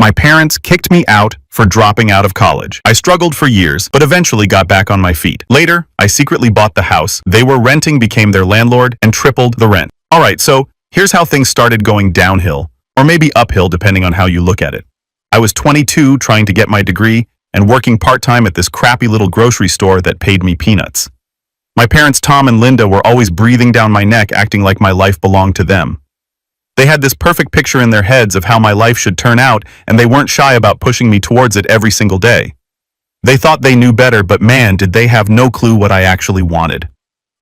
My parents kicked me out for dropping out of college. I struggled for years, but eventually got back on my feet. Later, I secretly bought the house they were renting, became their landlord, and tripled the rent. Alright, so here's how things started going downhill, or maybe uphill depending on how you look at it. I was 22, trying to get my degree, and working part-time at this crappy little grocery store that paid me peanuts. My parents Tom and Linda were always breathing down my neck, acting like my life belonged to them. They had this perfect picture in their heads of how my life should turn out, and they weren't shy about pushing me towards it every single day. They thought they knew better, but man, did they have no clue what I actually wanted.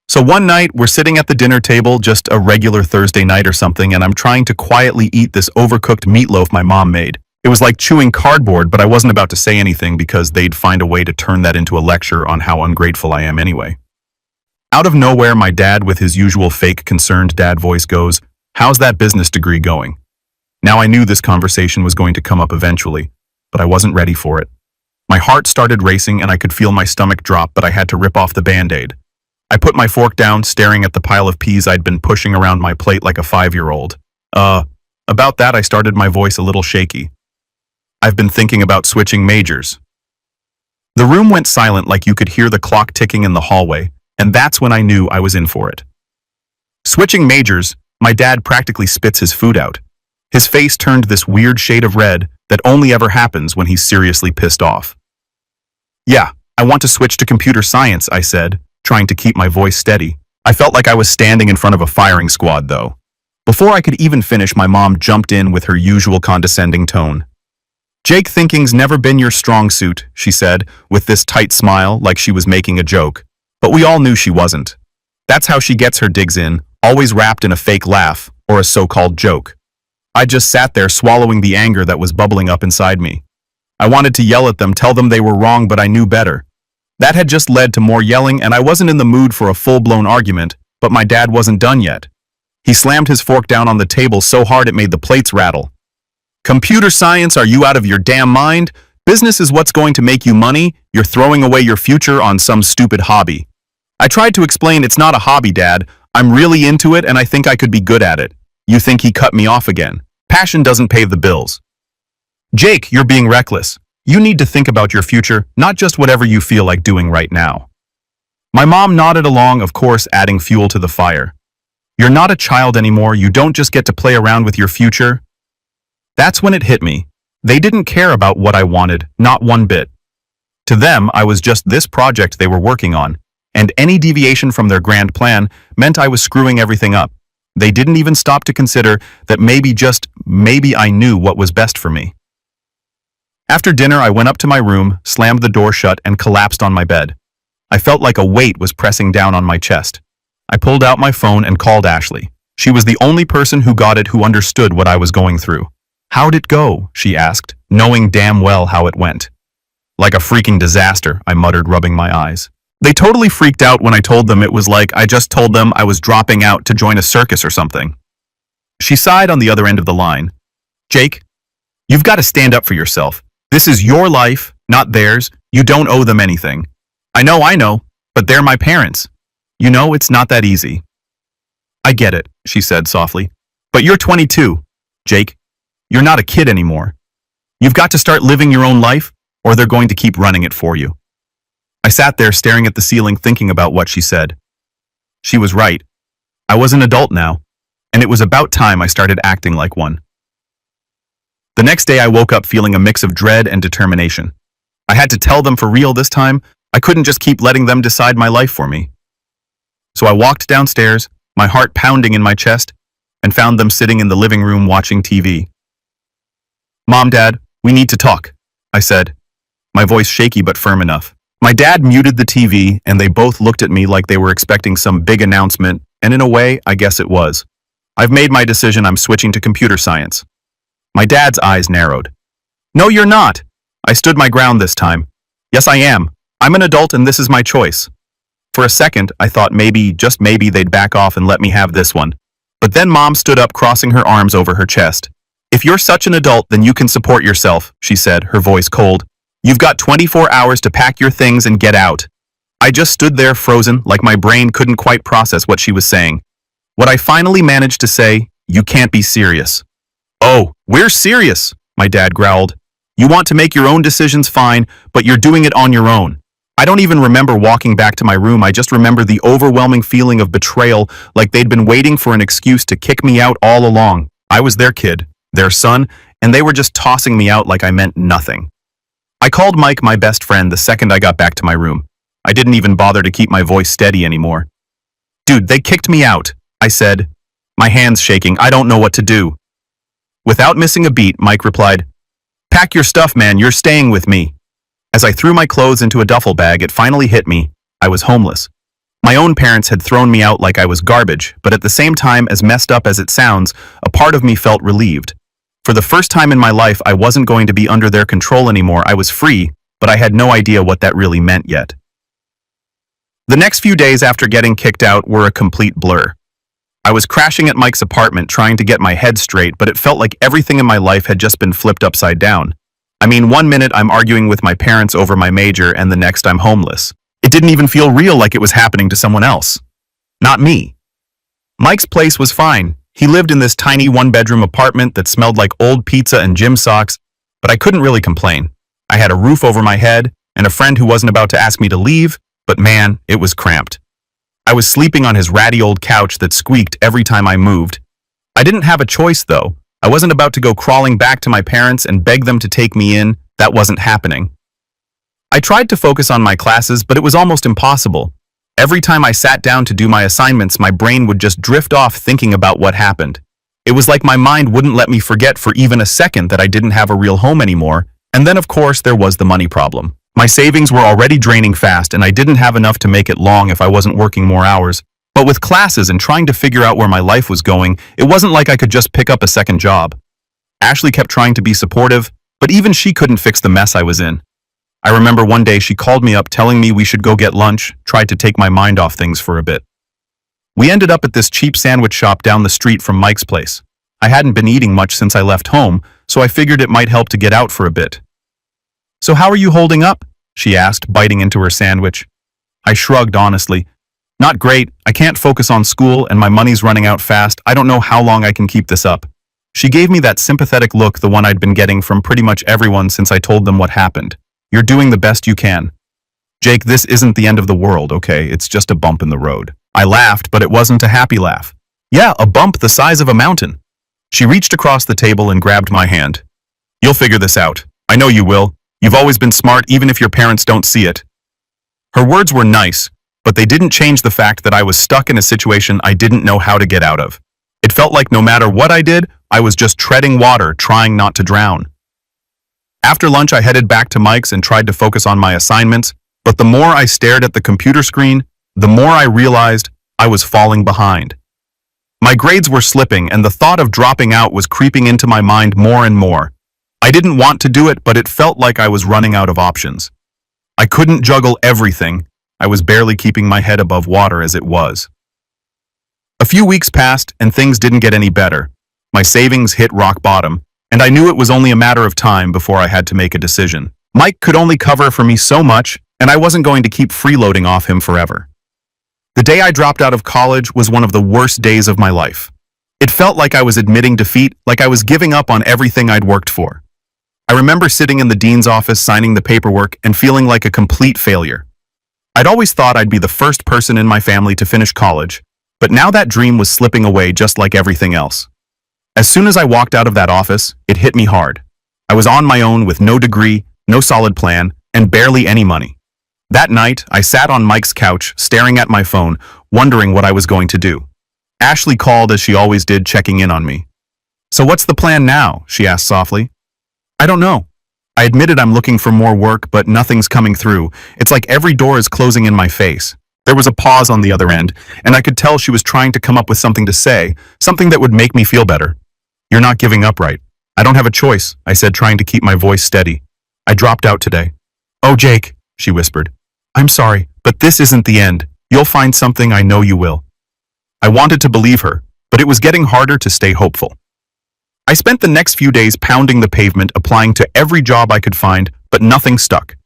So one night, we're sitting at the dinner table, just a regular Thursday night or something, and I'm trying to quietly eat this overcooked meatloaf my mom made. It was like chewing cardboard, but I wasn't about to say anything because they'd find a way to turn that into a lecture on how ungrateful I am anyway. Out of nowhere, my dad, with his usual fake concerned dad voice, goes, "How's that business degree going?" Now I knew this conversation was going to come up eventually, but I wasn't ready for it. My heart started racing and I could feel my stomach drop, but I had to rip off the Band-Aid. I put my fork down, staring at the pile of peas I'd been pushing around my plate like a 5-year-old. About that, I started my voice a little shaky. "I've been thinking about switching majors." The room went silent, like you could hear the clock ticking in the hallway, and that's when I knew I was in for it. Switching majors? My dad practically spits his food out. His face turned this weird shade of red that only ever happens when he's seriously pissed off. "Yeah, I want to switch to computer science," I said, trying to keep my voice steady. I felt like I was standing in front of a firing squad, though. Before I could even finish, my mom jumped in with her usual condescending tone. "Jake, thinking's never been your strong suit," she said, with this tight smile like she was making a joke. But we all knew she wasn't. That's how she gets her digs in, always wrapped in a fake laugh or a so-called joke. I just sat there swallowing the anger that was bubbling up inside me. I wanted to yell at them, tell them they were wrong, but I knew better. That had just led to more yelling, and I wasn't in the mood for a full-blown argument, but my dad wasn't done yet. He slammed his fork down on the table so hard it made the plates rattle. "Computer science, are you out of your damn mind? Business is what's going to make you money. You're throwing away your future on some stupid hobby." I tried to explain, "It's not a hobby, Dad. I'm really into it and I think I could be good at it." You think he cut me off again? Passion doesn't pay the bills. "Jake, you're being reckless. You need to think about your future, not just whatever you feel like doing right now." My mom nodded along, of course, adding fuel to the fire. "You're not a child anymore. You don't just get to play around with your future." That's when it hit me. They didn't care about what I wanted, not one bit. To them, I was just this project they were working on, and any deviation from their grand plan meant I was screwing everything up. They didn't even stop to consider that maybe, just maybe, I knew what was best for me. After dinner, I went up to my room, slammed the door shut, and collapsed on my bed. I felt like a weight was pressing down on my chest. I pulled out my phone and called Ashley. She was the only person who got it, who understood what I was going through. "How'd it go?" she asked, knowing damn well how it went. "Like a freaking disaster," I muttered, rubbing my eyes. They totally freaked out when I told them it was like I just told them I was dropping out to join a circus or something. She sighed on the other end of the line. "Jake, you've got to stand up for yourself. This is your life, not theirs. You don't owe them anything." I know, but they're my parents. You know, it's not that easy." "I get it," she said softly. "But you're 22, Jake. You're not a kid anymore. You've got to start living your own life, or they're going to keep running it for you." I sat there staring at the ceiling, thinking about what she said. She was right. I was an adult now, and it was about time I started acting like one. The next day I woke up feeling a mix of dread and determination. I had to tell them for real this time. I couldn't just keep letting them decide my life for me. So I walked downstairs, my heart pounding in my chest, and found them sitting in the living room watching TV. "Mom, Dad, we need to talk," I said, my voice shaky but firm enough. My dad muted the TV, and they both looked at me like they were expecting some big announcement, and in a way, I guess it was. "I've made my decision. I'm switching to computer science." My dad's eyes narrowed. "No, you're not." I stood my ground this time. "Yes, I am. I'm an adult and this is my choice." For a second, I thought maybe, just maybe, they'd back off and let me have this one. But then Mom stood up, crossing her arms over her chest. "If you're such an adult, then you can support yourself," she said, her voice cold. "You've got 24 hours to pack your things and get out." I just stood there frozen, like my brain couldn't quite process what she was saying. What I finally managed to say, "You can't be serious." "Oh, we're serious. my dad growled. You want to make your own decisions, fine, but you're doing it on your own. I don't even remember walking back to my room. I just remember the overwhelming feeling of betrayal, like they'd been waiting for an excuse to kick me out all along. I was their kid, their son, and they were just tossing me out like I meant nothing. I called Mike, my best friend, the second I got back to my room. I didn't even bother to keep my voice steady anymore. Dude, they kicked me out, I said, my hands shaking. I don't know what to do. Without missing a beat, Mike replied, Pack your stuff, man, you're staying with me. As I threw my clothes into a duffel bag, it finally hit me. I was homeless. My own parents had thrown me out like I was garbage, but at the same time, as messed up as it sounds, a part of me felt relieved. For the first time in my life, I wasn't going to be under their control anymore. I was free, but I had no idea what that really meant yet. The next few days after getting kicked out were a complete blur. I was crashing at Mike's apartment trying to get my head straight, but it felt like everything in my life had just been flipped upside down. I mean, one minute I'm arguing with my parents over my major, and the next I'm homeless. It didn't even feel real, like it was happening to someone else. Not me. Mike's place was fine. He lived in this tiny one-bedroom apartment that smelled like old pizza and gym socks, but I couldn't really complain. I had a roof over my head and a friend who wasn't about to ask me to leave, but man, it was cramped. I was sleeping on his ratty old couch that squeaked every time I moved. I didn't have a choice, though. I wasn't about to go crawling back to my parents and beg them to take me in. That wasn't happening. I tried to focus on my classes, but it was almost impossible. Every time I sat down to do my assignments, my brain would just drift off thinking about what happened. It was like my mind wouldn't let me forget for even a second that I didn't have a real home anymore. And then, of course, there was the money problem. My savings were already draining fast, and I didn't have enough to make it long if I wasn't working more hours. But with classes and trying to figure out where my life was going, it wasn't like I could just pick up a second job. Ashley kept trying to be supportive, but even she couldn't fix the mess I was in. I remember one day she called me up telling me we should go get lunch, tried to take my mind off things for a bit. We ended up at this cheap sandwich shop down the street from Mike's place. I hadn't been eating much since I left home, so I figured it might help to get out for a bit. So how are you holding up? She asked, biting into her sandwich. I shrugged honestly. Not great. I can't focus on school and my money's running out fast. I don't know how long I can keep this up. She gave me that sympathetic look, the one I'd been getting from pretty much everyone since I told them what happened. You're doing the best you can. Jake, this isn't the end of the world, okay? It's just a bump in the road. I laughed, but it wasn't a happy laugh. Yeah, a bump the size of a mountain. She reached across the table and grabbed my hand. You'll figure this out. I know you will. You've always been smart, even if your parents don't see it. Her words were nice, but they didn't change the fact that I was stuck in a situation I didn't know how to get out of. It felt like no matter what I did, I was just treading water, trying not to drown. After lunch, I headed back to Mike's and tried to focus on my assignments, but the more I stared at the computer screen, the more I realized I was falling behind. My grades were slipping, and the thought of dropping out was creeping into my mind more and more. I didn't want to do it, but it felt like I was running out of options. I couldn't juggle everything. I was barely keeping my head above water as it was. A few weeks passed, and things didn't get any better. My savings hit rock bottom, and I knew it was only a matter of time before I had to make a decision. Mike could only cover for me so much, and I wasn't going to keep freeloading off him forever. The day I dropped out of college was one of the worst days of my life. It felt like I was admitting defeat, like I was giving up on everything I'd worked for. I remember sitting in the dean's office signing the paperwork and feeling like a complete failure. I'd always thought I'd be the first person in my family to finish college, but now that dream was slipping away just like everything else. As soon as I walked out of that office, it hit me hard. I was on my own with no degree, no solid plan, and barely any money. That night, I sat on Mike's couch, staring at my phone, wondering what I was going to do. Ashley called as she always did, checking in on me. So what's the plan now? She asked softly. I don't know. I admitted I'm looking for more work, but nothing's coming through. It's like every door is closing in my face. There was a pause on the other end, and I could tell she was trying to come up with something to say, something that would make me feel better. You're not giving up, right? I don't have a choice, I said, trying to keep my voice steady. I dropped out today. Oh, Jake, she whispered. I'm sorry, but this isn't the end. You'll find something, I know you will. I wanted to believe her, but it was getting harder to stay hopeful. I spent the next few days pounding the pavement, applying to every job I could find, but nothing stuck.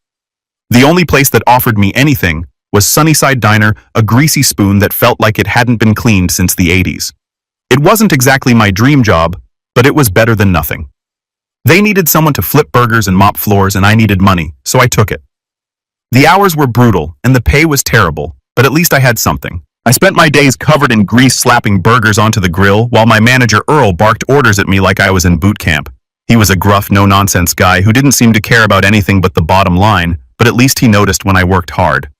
The only place that offered me anything was Sunnyside Diner, a greasy spoon that felt like it hadn't been cleaned since the 80s. It wasn't exactly my dream job, but it was better than nothing. They needed someone to flip burgers and mop floors, and I needed money, so I took it. The hours were brutal, and the pay was terrible, but at least I had something. I spent my days covered in grease slapping burgers onto the grill while my manager Earl barked orders at me like I was in boot camp. He was a gruff, no-nonsense guy who didn't seem to care about anything but the bottom line, but at least he noticed when I worked hard.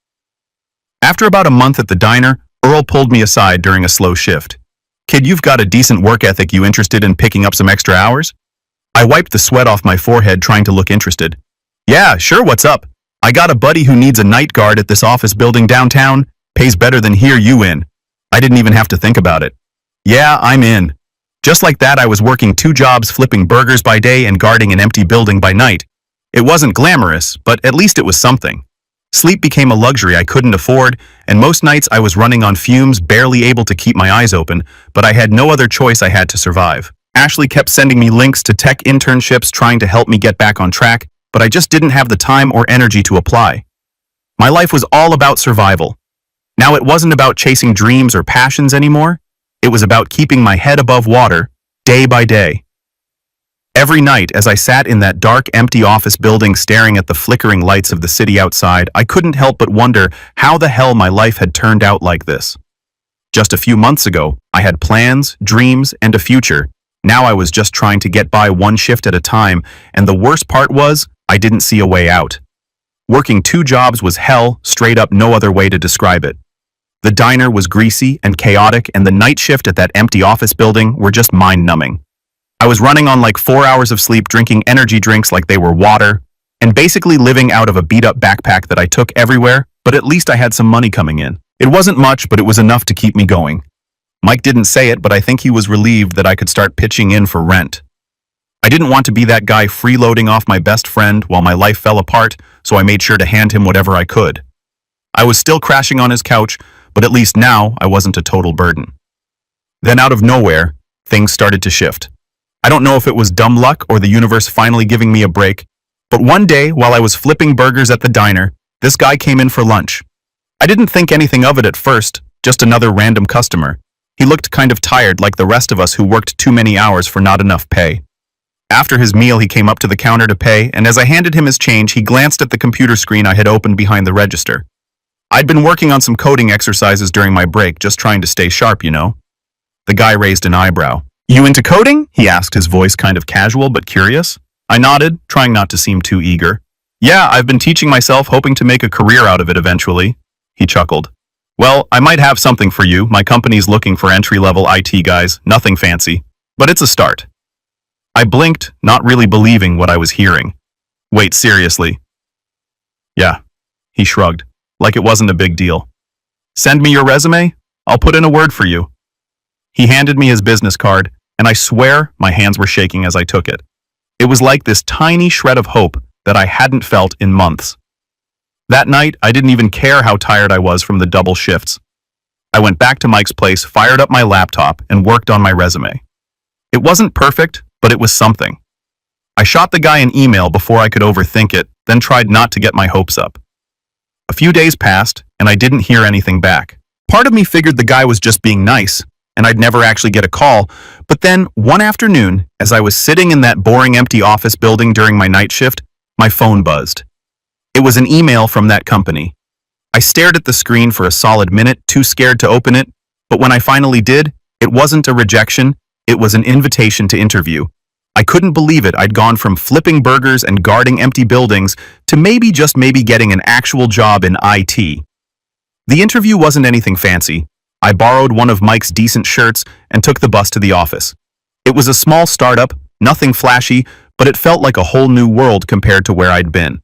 After about a month at the diner, Earl pulled me aside during a slow shift. "Kid, you've got a decent work ethic. You interested in picking up some extra hours?" I wiped the sweat off my forehead trying to look interested. "Yeah, sure, what's up? I got a buddy who needs a night guard at this office building downtown. Pays better than here, you in." I didn't even have to think about it. "Yeah, I'm in." Just like that, I was working 2 jobs, flipping burgers by day and guarding an empty building by night. It wasn't glamorous, but at least it was something. Sleep became a luxury I couldn't afford, and most nights I was running on fumes, barely able to keep my eyes open, but I had no other choice. I had to survive. Ashley kept sending me links to tech internships trying to help me get back on track, but I just didn't have the time or energy to apply. My life was all about survival. Now it wasn't about chasing dreams or passions anymore. It was about keeping my head above water, day by day. Every night, as I sat in that dark, empty office building staring at the flickering lights of the city outside, I couldn't help but wonder how the hell my life had turned out like this. Just a few months ago, I had plans, dreams, and a future. Now I was just trying to get by one shift at a time, and the worst part was, I didn't see a way out. Working 2 jobs was hell, straight up, no other way to describe it. The diner was greasy and chaotic, and the night shift at that empty office building were just mind-numbing. I was running on like 4 hours of sleep, drinking energy drinks like they were water, and basically living out of a beat-up backpack that I took everywhere, but at least I had some money coming in. It wasn't much, but it was enough to keep me going. Mike didn't say it, but I think he was relieved that I could start pitching in for rent. I didn't want to be that guy freeloading off my best friend while my life fell apart, so I made sure to hand him whatever I could. I was still crashing on his couch, but at least now I wasn't a total burden. Then out of nowhere, things started to shift. I don't know if it was dumb luck or the universe finally giving me a break, but one day while I was flipping burgers at the diner, this guy came in for lunch. I didn't think anything of it at first, just another random customer. He looked kind of tired, like the rest of us who worked too many hours for not enough pay. After his meal, he came up to the counter to pay, and as I handed him his change, he glanced at the computer screen I had opened behind the register. I'd been working on some coding exercises during my break, just trying to stay sharp, you know. The guy raised an eyebrow. "You into coding?" he asked, his voice kind of casual but curious. I nodded, trying not to seem too eager. "Yeah, I've been teaching myself, hoping to make a career out of it eventually." He chuckled. "Well, I might have something for you. My company's looking for entry-level IT guys, nothing fancy, but it's a start." I blinked, not really believing what I was hearing. "Wait, seriously?" "Yeah," he shrugged, like it wasn't a big deal. "Send me your resume? I'll put in a word for you." He handed me his business card, and I swear my hands were shaking as I took it. It was like this tiny shred of hope that I hadn't felt in months. That night, I didn't even care how tired I was from the double shifts. I went back to Mike's place, fired up my laptop, and worked on my resume. It wasn't perfect, but it was something. I shot the guy an email before I could overthink it, then tried not to get my hopes up. A few days passed, and I didn't hear anything back. Part of me figured the guy was just being nice, and I'd never actually get a call, but then one afternoon, as I was sitting in that boring empty office building during my night shift, my phone buzzed. It was an email from that company. I stared at the screen for a solid minute, too scared to open it, but when I finally did, it wasn't a rejection, it was an invitation to interview. I couldn't believe it. I'd gone from flipping burgers and guarding empty buildings to maybe, just maybe, getting an actual job in IT. The interview wasn't anything fancy. I borrowed one of Mike's decent shirts and took the bus to the office. It was a small startup, nothing flashy, but it felt like a whole new world compared to where I'd been.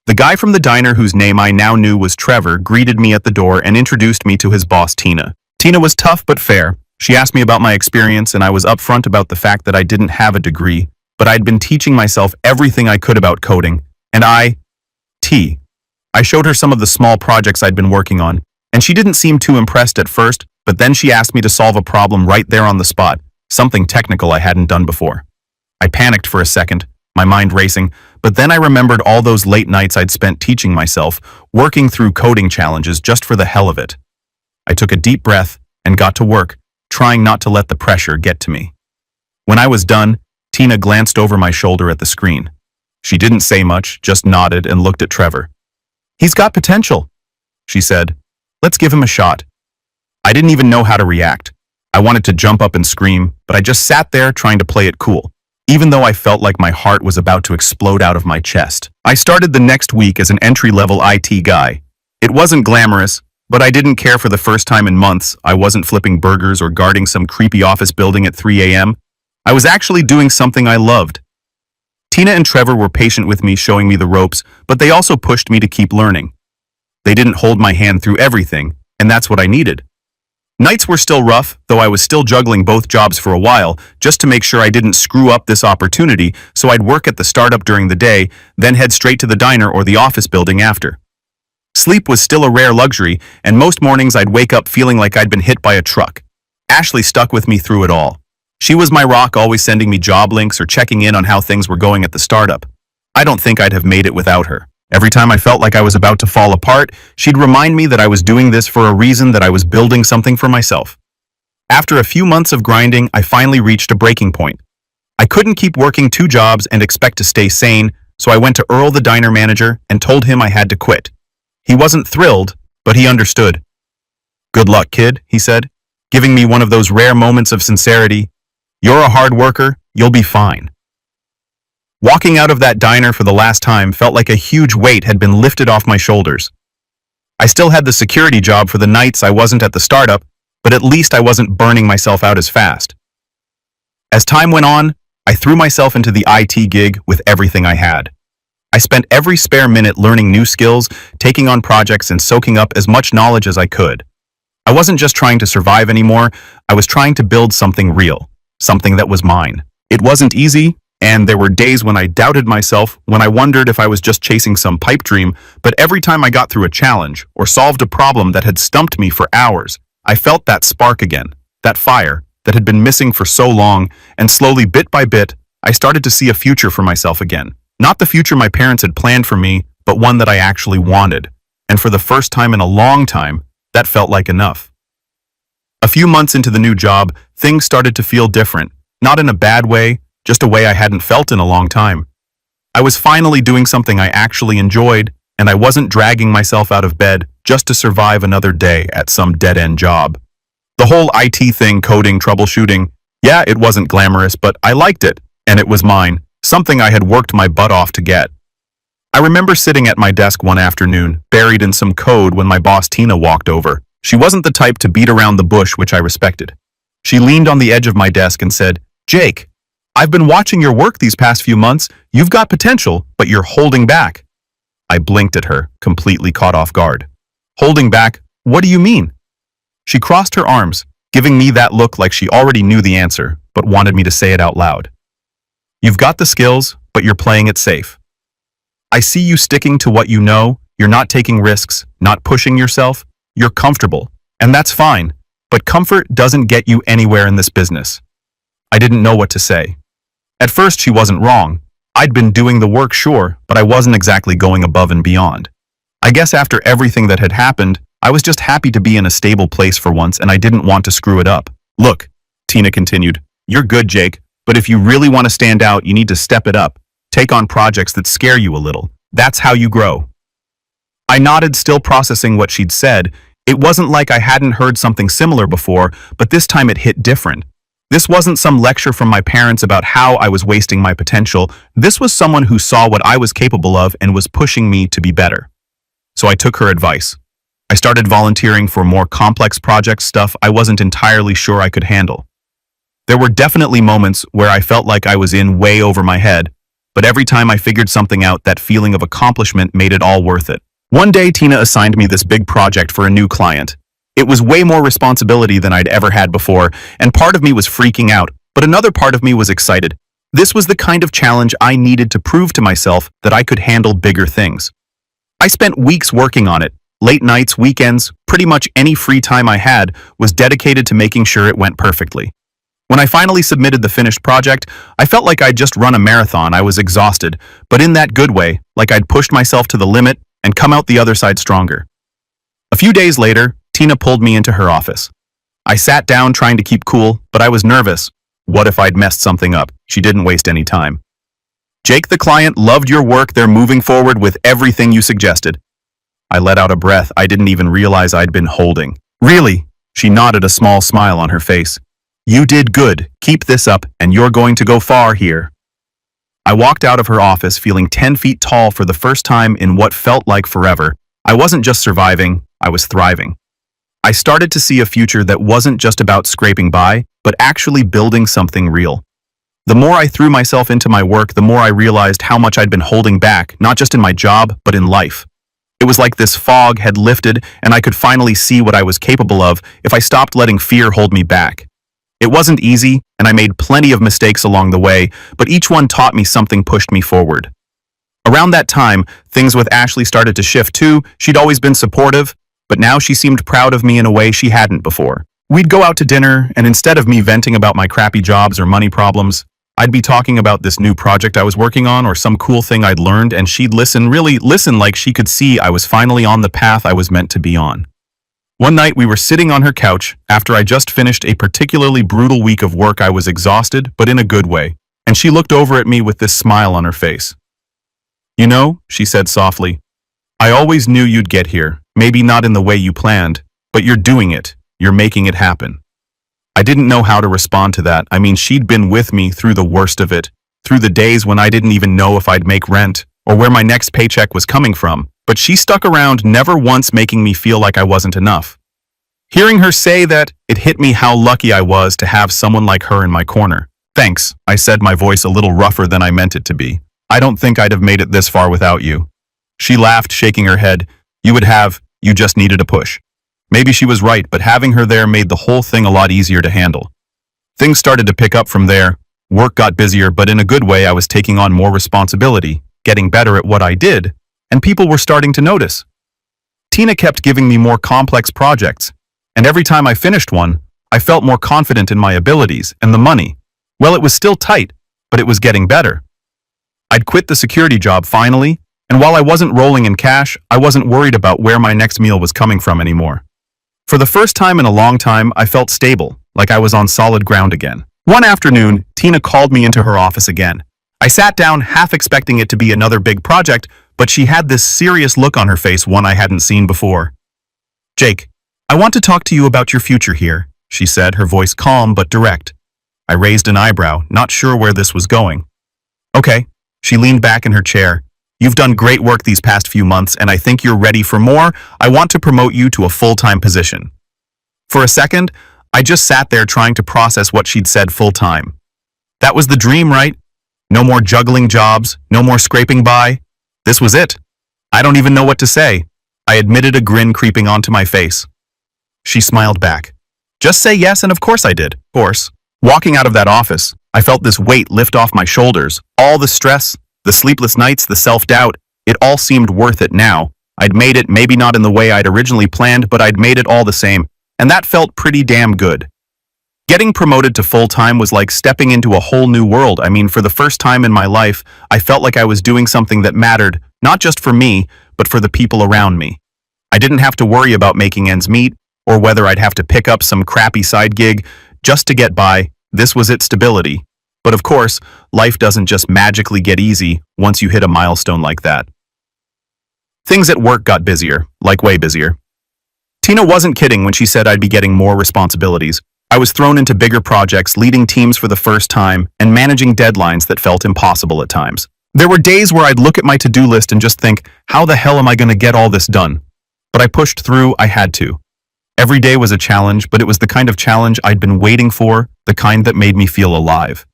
The guy from the diner, whose name I now knew was Trevor, greeted me at the door and introduced me to his boss, Tina. Tina was tough but fair. She asked me about my experience, and I was upfront about the fact that I didn't have a degree, but I'd been teaching myself everything I could about coding, and I showed her some of the small projects I'd been working on, and she didn't seem too impressed at first, but then she asked me to solve a problem right there on the spot, something technical I hadn't done before. I panicked for a second, my mind racing, but then I remembered all those late nights I'd spent teaching myself, working through coding challenges just for the hell of it. I took a deep breath and got to work, trying not to let the pressure get to me. When I was done, Tina glanced over my shoulder at the screen. She didn't say much, just nodded and looked at Trevor. "He's got potential," she said. "Let's give him a shot." I didn't even know how to react. I wanted to jump up and scream, but I just sat there trying to play it cool, even though I felt like my heart was about to explode out of my chest. I started the next week as an entry-level IT guy. It wasn't glamorous, but I didn't care. For the first time in months. I wasn't flipping burgers or guarding some creepy office building at 3 a.m. I was actually doing something I loved. Tina and Trevor were patient with me, showing me the ropes, but they also pushed me to keep learning. They didn't hold my hand through everything, and that's what I needed. Nights were still rough, though I was still juggling both jobs for a while, just to make sure I didn't screw up this opportunity, so I'd work at the startup during the day, then head straight to the diner or the office building after. Sleep was still a rare luxury, and most mornings I'd wake up feeling like I'd been hit by a truck. Ashley stuck with me through it all. She was my rock, always sending me job links or checking in on how things were going at the startup. I don't think I'd have made it without her. Every time I felt like I was about to fall apart, she'd remind me that I was doing this for a reason, that I was building something for myself. After a few months of grinding, I finally reached a breaking point. I couldn't keep working 2 jobs and expect to stay sane, so I went to Earl, the diner manager, and told him I had to quit. He wasn't thrilled, but he understood. "Good luck, kid," he said, giving me one of those rare moments of sincerity. "You're a hard worker, you'll be fine." Walking out of that diner for the last time felt like a huge weight had been lifted off my shoulders. I still had the security job for the nights I wasn't at the startup, but at least I wasn't burning myself out as fast. As time went on, I threw myself into the IT gig with everything I had. I spent every spare minute learning new skills, taking on projects, and soaking up as much knowledge as I could. I wasn't just trying to survive anymore, I was trying to build something real, something that was mine. It wasn't easy, and there were days when I doubted myself, when I wondered if I was just chasing some pipe dream, but every time I got through a challenge or solved a problem that had stumped me for hours, I felt that spark again, that fire that had been missing for so long, and slowly, bit by bit, I started to see a future for myself again. Not the future my parents had planned for me, but one that I actually wanted. And for the first time in a long time, that felt like enough. A few months into the new job, things started to feel different, not in a bad way, just a way I hadn't felt in a long time. I was finally doing something I actually enjoyed, and I wasn't dragging myself out of bed just to survive another day at some dead-end job. The whole IT thing, coding, troubleshooting, yeah, it wasn't glamorous, but I liked it, and it was mine, something I had worked my butt off to get. I remember sitting at my desk one afternoon, buried in some code, when my boss Tina walked over. She wasn't the type to beat around the bush, which I respected. She leaned on the edge of my desk and said, "Jake, I've been watching your work these past few months. You've got potential, but you're holding back." I blinked at her, completely caught off guard. "Holding back? What do you mean?" She crossed her arms, giving me that look like she already knew the answer, but wanted me to say it out loud. "You've got the skills, but you're playing it safe. I see you sticking to what you know. You're not taking risks, not pushing yourself. You're comfortable, and that's fine, but comfort doesn't get you anywhere in this business." I didn't know what to say. At first, she wasn't wrong. I'd been doing the work, sure, but I wasn't exactly going above and beyond. I guess after everything that had happened, I was just happy to be in a stable place for once, and I didn't want to screw it up. "Look," Tina continued, "you're good, Jake, but if you really want to stand out, you need to step it up. Take on projects that scare you a little. That's how you grow." I nodded, still processing what she'd said. It wasn't like I hadn't heard something similar before, but this time it hit different. This wasn't some lecture from my parents about how I was wasting my potential. This was someone who saw what I was capable of and was pushing me to be better. So I took her advice. I started volunteering for more complex projects, stuff I wasn't entirely sure I could handle. There were definitely moments where I felt like I was in way over my head, but every time I figured something out, that feeling of accomplishment made it all worth it. One day, Tina assigned me this big project for a new client. It was way more responsibility than I'd ever had before, and part of me was freaking out, but another part of me was excited. This was the kind of challenge I needed to prove to myself that I could handle bigger things. I spent weeks working on it. Late nights, weekends, pretty much any free time I had was dedicated to making sure it went perfectly. When I finally submitted the finished project, I felt like I'd just run a marathon. I was exhausted, but in that good way, like I'd pushed myself to the limit and come out the other side stronger. A few days later, Tina pulled me into her office. I sat down trying to keep cool, but I was nervous. What if I'd messed something up? She didn't waste any time. Jake, the client, loved your work. They're moving forward with everything you suggested. I let out a breath I didn't even realize I'd been holding. Really? She nodded, a small smile on her face. You did good. Keep this up, and you're going to go far here. I walked out of her office feeling 10 feet tall for the first time in what felt like forever. I wasn't just surviving, I was thriving. I started to see a future that wasn't just about scraping by, but actually building something real. The more I threw myself into my work, the more I realized how much I'd been holding back, not just in my job, but in life. It was like this fog had lifted and I could finally see what I was capable of if I stopped letting fear hold me back. It wasn't easy, and I made plenty of mistakes along the way, but each one taught me something, pushed me forward. Around that time, things with Ashley started to shift too. She'd always been supportive, but now she seemed proud of me in a way she hadn't before. We'd go out to dinner, and instead of me venting about my crappy jobs or money problems, I'd be talking about this new project I was working on or some cool thing I'd learned, and she'd listen, really listen, like she could see I was finally on the path I was meant to be on. One night we were sitting on her couch after I just finished a particularly brutal week of work. I was exhausted, but in a good way, and she looked over at me with this smile on her face. You know, she said softly, I always knew you'd get here, maybe not in the way you planned, but you're doing it, you're making it happen. I didn't know how to respond to that. I mean, she'd been with me through the worst of it, through the days when I didn't even know if I'd make rent or where my next paycheck was coming from, but she stuck around, never once making me feel like I wasn't enough. Hearing her say that, it hit me how lucky I was to have someone like her in my corner. Thanks, I said, my voice a little rougher than I meant it to be. I don't think I'd have made it this far without you. She laughed, shaking her head. You would have, you just needed a push. Maybe she was right, but having her there made the whole thing a lot easier to handle. Things started to pick up from there. Work got busier, but in a good way. I was taking on more responsibility, getting better at what I did, and people were starting to notice. Tina kept giving me more complex projects, and every time I finished one, I felt more confident in my abilities and the money. Well, it was still tight, but it was getting better. I'd quit the security job finally, and while I wasn't rolling in cash, I wasn't worried about where my next meal was coming from anymore. For the first time in a long time, I felt stable, like I was on solid ground again. One afternoon, Tina called me into her office again. I sat down, half expecting it to be another big project, but she had this serious look on her face, one I hadn't seen before. Jake, I want to talk to you about your future here, she said, her voice calm but direct. I raised an eyebrow, not sure where this was going. Okay, she leaned back in her chair. You've done great work these past few months, and I think you're ready for more. I want to promote you to a full-time position. For a second, I just sat there trying to process what she'd said, full-time. That was the dream, right? No more juggling jobs, no more scraping by. This was it. I don't even know what to say. I admitted, a grin creeping onto my face. She smiled back. Just say yes, and of course I did. Of course. Walking out of that office, I felt this weight lift off my shoulders. All the stress, the sleepless nights, the self-doubt, it all seemed worth it now. I'd made it, maybe not in the way I'd originally planned, but I'd made it all the same, and that felt pretty damn good. Getting promoted to full-time was like stepping into a whole new world. I mean, for the first time in my life, I felt like I was doing something that mattered, not just for me, but for the people around me. I didn't have to worry about making ends meet, or whether I'd have to pick up some crappy side gig just to get by. This was its stability. But of course, life doesn't just magically get easy once you hit a milestone like that. Things at work got busier, like way busier. Tina wasn't kidding when she said I'd be getting more responsibilities. I was thrown into bigger projects, leading teams for the first time, and managing deadlines that felt impossible at times. There were days where I'd look at my to-do list and just think, how the hell am I going to get all this done? But I pushed through. I had to. Every day was a challenge, but it was the kind of challenge I'd been waiting for, the kind that made me feel alive.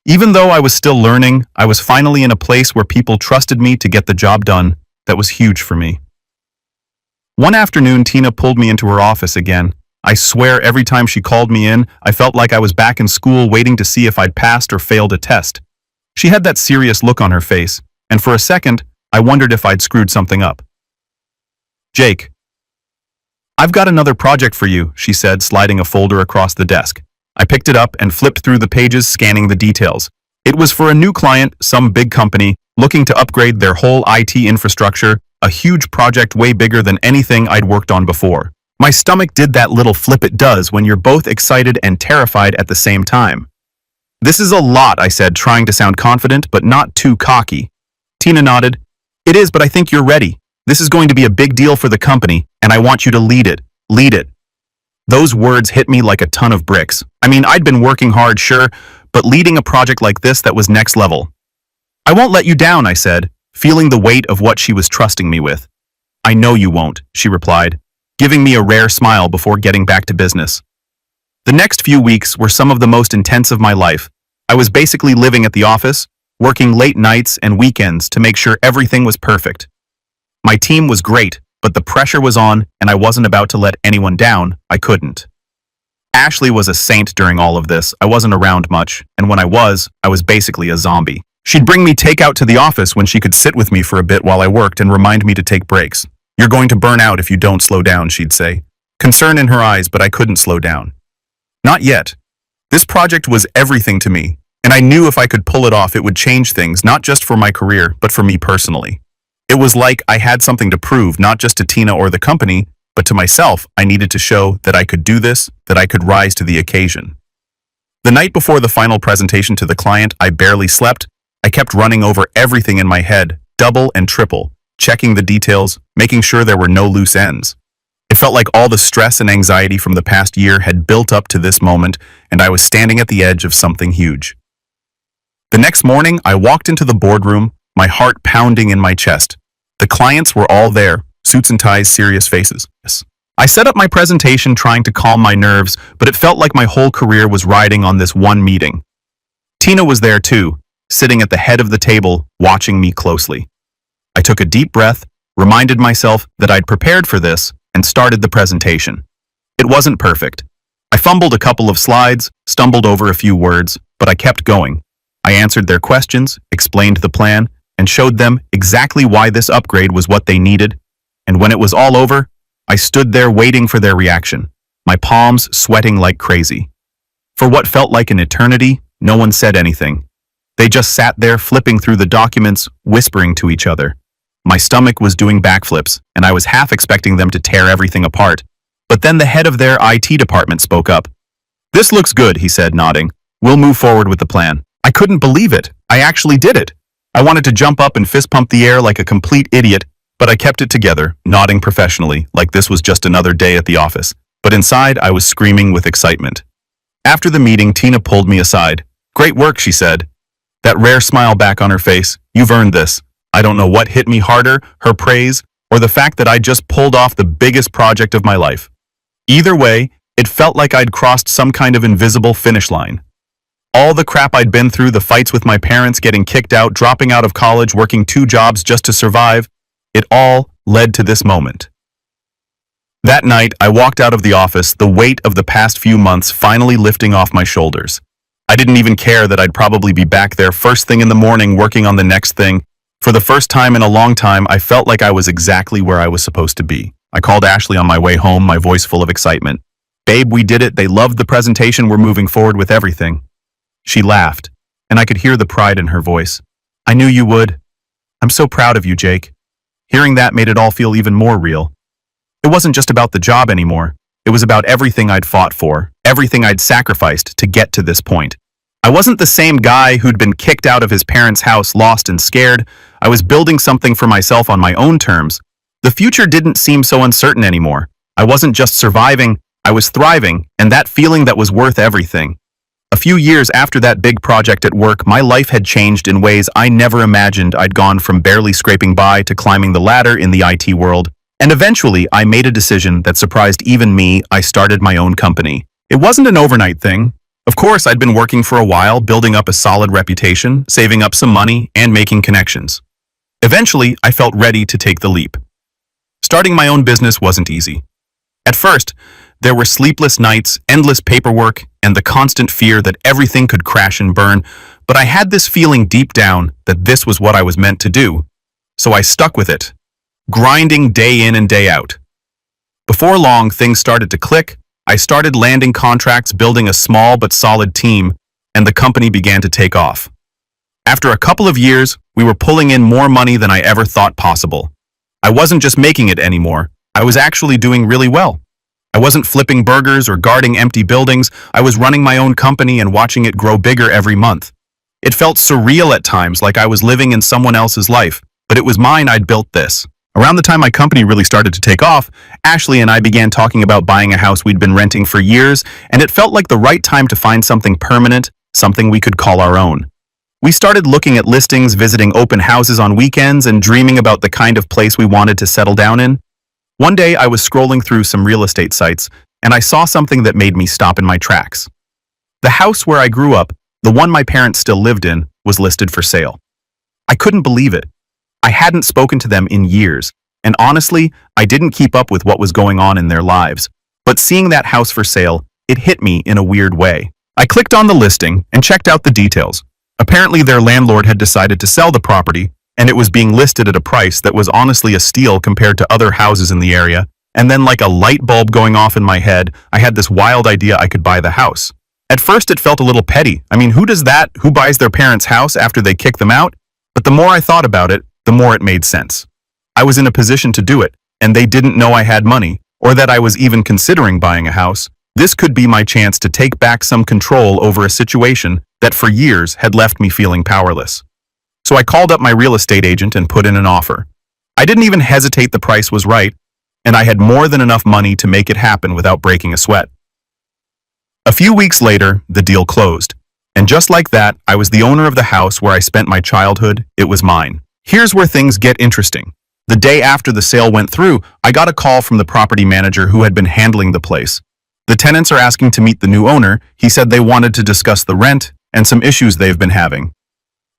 Even though I was still learning, I was finally in a place where people trusted me to get the job done. That was huge for me. One afternoon, Tina pulled me into her office again. I swear every time she called me in, I felt like I was back in school waiting to see if I'd passed or failed a test. She had that serious look on her face, and for a second, I wondered if I'd screwed something up. Jake, I've got another project for you, she said, sliding a folder across the desk. I picked it up and flipped through the pages, scanning the details. It was for a new client, some big company, looking to upgrade their whole IT infrastructure, a huge project way bigger than anything I'd worked on before. My stomach did that little flip it does when you're both excited and terrified at the same time. This is a lot, I said, trying to sound confident, but not too cocky. Tina nodded. It is, but I think you're ready. This is going to be a big deal for the company, and I want you to lead it. Lead it. Those words hit me like a ton of bricks. I mean, I'd been working hard, sure, but leading a project like this that was next level. I won't let you down, I said, feeling the weight of what she was trusting me with. I know you won't, she replied, giving me a rare smile before getting back to business. The next few weeks were some of the most intense of my life. I was basically living at the office, working late nights and weekends to make sure everything was perfect. My team was great, but the pressure was on and I wasn't about to let anyone down. I couldn't. Ashley was a saint during all of this. I wasn't around much, and when I was basically a zombie. She'd bring me takeout to the office when she could sit with me for a bit while I worked and remind me to take breaks. You're going to burn out if you don't slow down, she'd say. Concern in her eyes, but I couldn't slow down. Not yet. This project was everything to me, and I knew if I could pull it off, it would change things, not just for my career, but for me personally. It was like I had something to prove, not just to Tina or the company, but to myself. I needed to show that I could do this, that I could rise to the occasion. The night before the final presentation to the client, I barely slept. I kept running over everything in my head, double and triple, checking the details, making sure there were no loose ends. It felt like all the stress and anxiety from the past year had built up to this moment, and I was standing at the edge of something huge. The next morning, I walked into the boardroom, my heart pounding in my chest. The clients were all there, suits and ties, serious faces. I set up my presentation trying to calm my nerves, but it felt like my whole career was riding on this one meeting. Tina was there too, sitting at the head of the table, watching me closely. I took a deep breath, reminded myself that I'd prepared for this, and started the presentation. It wasn't perfect. I fumbled a couple of slides, stumbled over a few words, but I kept going. I answered their questions, explained the plan, and showed them exactly why this upgrade was what they needed. And when it was all over, I stood there waiting for their reaction, my palms sweating like crazy. For what felt like an eternity, no one said anything. They just sat there flipping through the documents, whispering to each other. My stomach was doing backflips, and I was half expecting them to tear everything apart. But then the head of their IT department spoke up. "This looks good," he said, nodding. "We'll move forward with the plan." I couldn't believe it. I actually did it. I wanted to jump up and fist pump the air like a complete idiot, but I kept it together, nodding professionally, like this was just another day at the office. But inside, I was screaming with excitement. After the meeting, Tina pulled me aside. "Great work," she said. That rare smile back on her face. "You've earned this." I don't know what hit me harder, her praise, or the fact that I just pulled off the biggest project of my life. Either way, it felt like I'd crossed some kind of invisible finish line. All the crap I'd been through, the fights with my parents, getting kicked out, dropping out of college, working 2 jobs just to survive, it all led to this moment. That night, I walked out of the office, the weight of the past few months finally lifting off my shoulders. I didn't even care that I'd probably be back there first thing in the morning working on the next thing. For the first time in a long time, I felt like I was exactly where I was supposed to be. I called Ashley on my way home, my voice full of excitement. "Babe, we did it. They loved the presentation. We're moving forward with everything." She laughed, and I could hear the pride in her voice. "I knew you would. I'm so proud of you, Jake." Hearing that made it all feel even more real. It wasn't just about the job anymore. It was about everything I'd fought for, everything I'd sacrificed to get to this point. I wasn't the same guy who'd been kicked out of his parents' house, lost and scared. I was building something for myself on my own terms. The future didn't seem so uncertain anymore. I wasn't just surviving, I was thriving, and that feeling that was worth everything. A few years after that big project at work, my life had changed in ways I never imagined. I'd gone from barely scraping by to climbing the ladder in the IT world. And eventually, I made a decision that surprised even me. I started my own company. It wasn't an overnight thing. Of course, I'd been working for a while, building up a solid reputation, saving up some money, and making connections. Eventually, I felt ready to take the leap. Starting my own business wasn't easy. At first, there were sleepless nights, endless paperwork, and the constant fear that everything could crash and burn, but I had this feeling deep down that this was what I was meant to do. So I stuck with it, grinding day in and day out. Before long, things started to click. I started landing contracts, building a small but solid team, and the company began to take off. After a couple of years, we were pulling in more money than I ever thought possible. I wasn't just making it anymore. I was actually doing really well. I wasn't flipping burgers or guarding empty buildings. I was running my own company and watching it grow bigger every month. It felt surreal at times, like I was living in someone else's life, but it was mine. I'd built this. Around the time my company really started to take off, Ashley and I began talking about buying a house we'd been renting for years, and it felt like the right time to find something permanent, something we could call our own. We started looking at listings, visiting open houses on weekends, and dreaming about the kind of place we wanted to settle down in. One day, I was scrolling through some real estate sites, and I saw something that made me stop in my tracks. The house where I grew up, the one my parents still lived in, was listed for sale. I couldn't believe it. I hadn't spoken to them in years, and honestly, I didn't keep up with what was going on in their lives. But seeing that house for sale, it hit me in a weird way. I clicked on the listing and checked out the details. Apparently, their landlord had decided to sell the property, and it was being listed at a price that was honestly a steal compared to other houses in the area. And then, like a light bulb going off in my head, I had this wild idea I could buy the house. At first, it felt a little petty. I mean, who does that? Who buys their parents' house after they kick them out? But the more I thought about it, the more it made sense. I was in a position to do it, and they didn't know I had money, or that I was even considering buying a house. This could be my chance to take back some control over a situation that for years had left me feeling powerless. So I called up my real estate agent and put in an offer. I didn't even hesitate. The price was right, and I had more than enough money to make it happen without breaking a sweat. A few weeks later, the deal closed. And just like that, I was the owner of the house where I spent my childhood. It was mine. Here's where things get interesting. The day after the sale went through, I got a call from the property manager who had been handling the place. The tenants are asking to meet the new owner. He said they wanted to discuss the rent and some issues they've been having.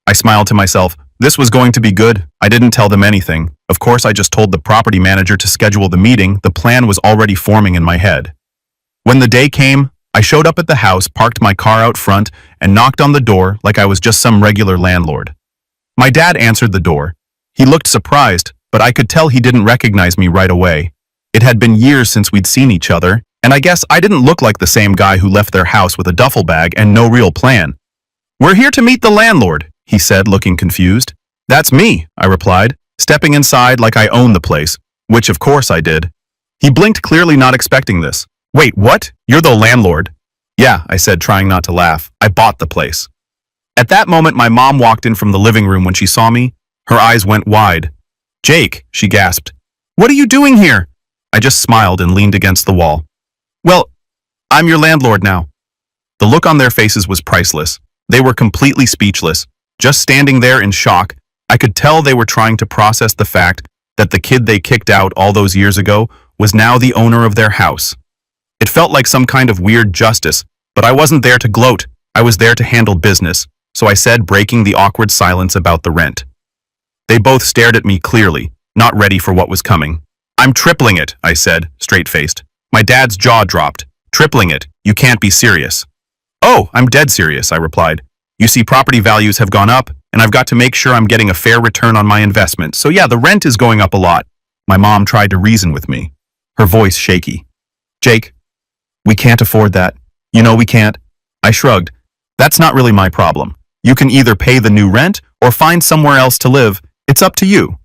I smiled to myself. This was going to be good. I didn't tell them anything. Of course, I just told the property manager to schedule the meeting. The plan was already forming in my head. When the day came, I showed up at the house, parked my car out front, and knocked on the door like I was just some regular landlord. My dad answered the door. He looked surprised, but I could tell he didn't recognize me right away. It had been years since we'd seen each other, and I guess I didn't look like the same guy who left their house with a duffel bag and no real plan. "We're here to meet the landlord," he said, looking confused. "That's me," I replied, stepping inside like I owned the place, which of course I did. He blinked, clearly not expecting this. "Wait, what? You're the landlord?" "Yeah," I said, trying not to laugh. "I bought the place." At that moment, my mom walked in from the living room. When she saw me, her eyes went wide. "Jake," she gasped. "What are you doing here?" I just smiled and leaned against the wall. "Well, I'm your landlord now." The look on their faces was priceless. They were completely speechless, just standing there in shock. I could tell they were trying to process the fact that the kid they kicked out all those years ago was now the owner of their house. It felt like some kind of weird justice, but I wasn't there to gloat. I was there to handle business. So I said, breaking the awkward silence about the rent. They both stared at me clearly, not ready for what was coming. "I'm tripling it," I said, straight-faced. My dad's jaw dropped. "Tripling it? You can't be serious." "Oh, I'm dead serious," I replied. "You see, property values have gone up, and I've got to make sure I'm getting a fair return on my investment. So yeah, the rent is going up a lot." My mom tried to reason with me, her voice shaky. "Jake, we can't afford that. You know we can't." I shrugged. "That's not really my problem. You can either pay the new rent or find somewhere else to live. It's up to you."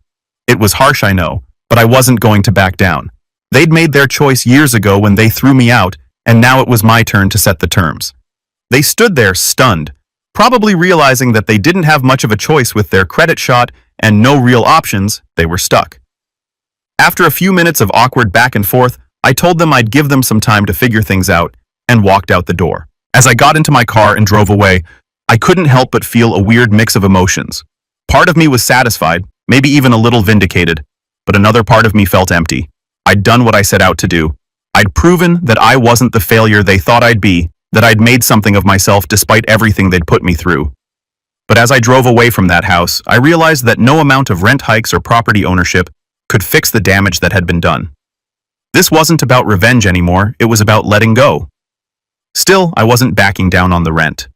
It was harsh, I know, but I wasn't going to back down. They'd made their choice years ago when they threw me out, and now it was my turn to set the terms. They stood there stunned, probably realizing that they didn't have much of a choice with their credit shot and no real options. They were stuck. After a few minutes of awkward back and forth, I told them I'd give them some time to figure things out and walked out the door. As I got into my car and drove away, I couldn't help but feel a weird mix of emotions. Part of me was satisfied, maybe even a little vindicated, but another part of me felt empty. I'd done what I set out to do. I'd proven that I wasn't the failure they thought I'd be, that I'd made something of myself despite everything they'd put me through. But as I drove away from that house, I realized that no amount of rent hikes or property ownership could fix the damage that had been done. This wasn't about revenge anymore, it was about letting go. Still, I wasn't backing down on the rent.